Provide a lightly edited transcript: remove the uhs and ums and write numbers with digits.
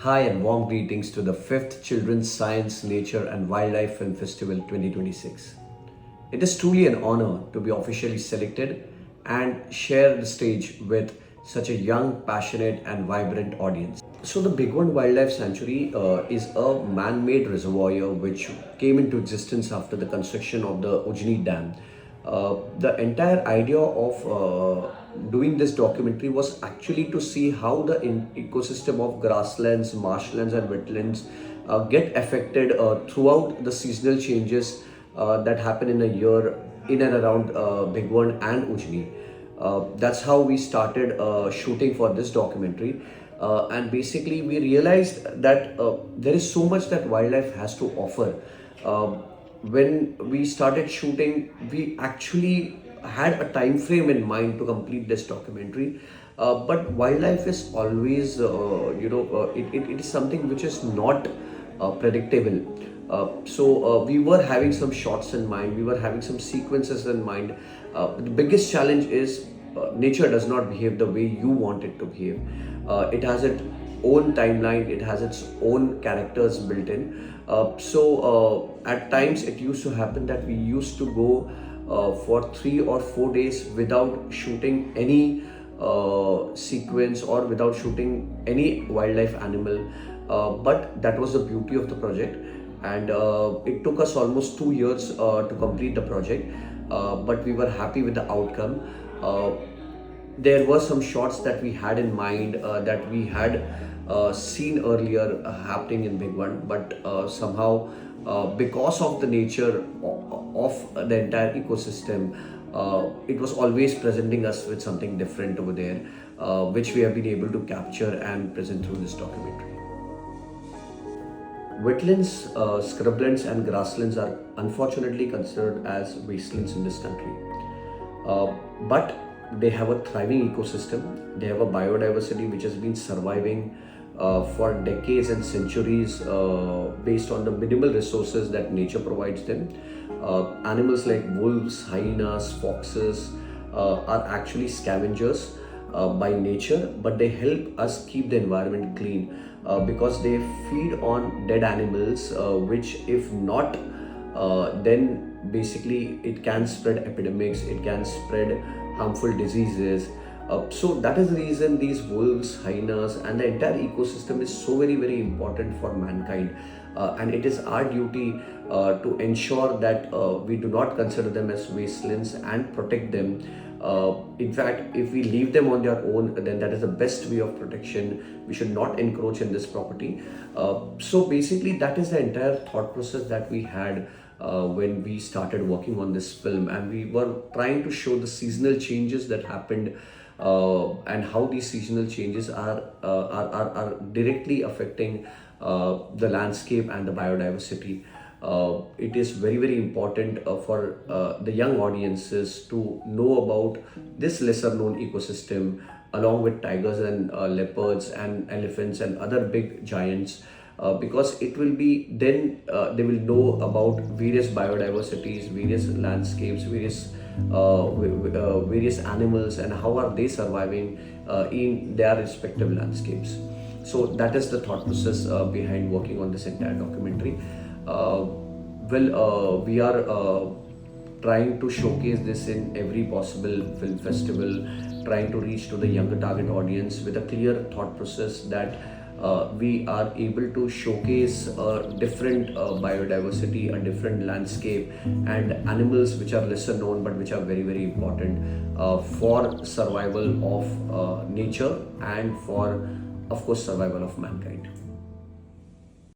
Hi and warm greetings to the 5th Children's Science, Nature and Wildlife Film Festival 2026. It is truly an honor to be officially selected and share the stage with such a young, passionate and vibrant audience. So the Big One Wildlife Sanctuary is a man-made reservoir which came into existence after the construction of the Ujani Dam. The entire idea of doing this documentary was actually to see how the ecosystem of grasslands, marshlands and wetlands get affected throughout the seasonal changes that happen in a year in and around Big One and Ujni. That's how we started shooting for this documentary. And basically we realized that there is so much that wildlife has to offer. When we started shooting, we actually had a time frame in mind to complete this documentary. But wildlife is always, it is something which is not predictable. So we were having some shots in mind, we were having some sequences in mind. The biggest challenge is nature does not behave the way you want it to behave. It has its own timeline, it has its own characters built in. At times it used to happen that we used to go for 3 or 4 days without shooting any sequence or without shooting any wildlife animal. But that was the beauty of the project, and it took us almost 2 years to complete the project, but we were happy with the outcome. There were some shots that we had in mind that we had seen earlier happening in Big One, but somehow because of the nature of the entire ecosystem, it was always presenting us with something different over there, which we have been able to capture and present through this documentary. Wetlands, scrublands and grasslands are unfortunately considered as wastelands in this country. But they have a thriving ecosystem, they have a biodiversity which has been surviving for decades and centuries based on the minimal resources that nature provides them. Animals like wolves, hyenas, foxes are actually scavengers by nature, but they help us keep the environment clean because they feed on dead animals, which if not, then basically it can spread epidemics, it can spread harmful diseases. So that is the reason these wolves, hyenas and the entire ecosystem is so very important for mankind, and it is our duty to ensure that we do not consider them as wastelands and protect them. In fact, if we leave them on their own, then that is the best way of protection. We should not encroach in this property. So basically that is the entire thought process that we had when we started working on this film, and we were trying to show the seasonal changes that happened and how these seasonal changes are directly affecting the landscape and the biodiversity. It is very important for the young audiences to know about this lesser known ecosystem, along with tigers and leopards and elephants and other big giants, because it will be then they will know about various biodiversities, various landscapes, various animals, and how are they surviving in their respective landscapes. So that is the thought process behind working on this entire documentary. We are trying to showcase this in every possible film festival, trying to reach to the younger target audience with a clear thought process that we are able to showcase a different biodiversity, a different landscape and animals which are lesser known but which are very important for survival of nature and for, of course, survival of mankind.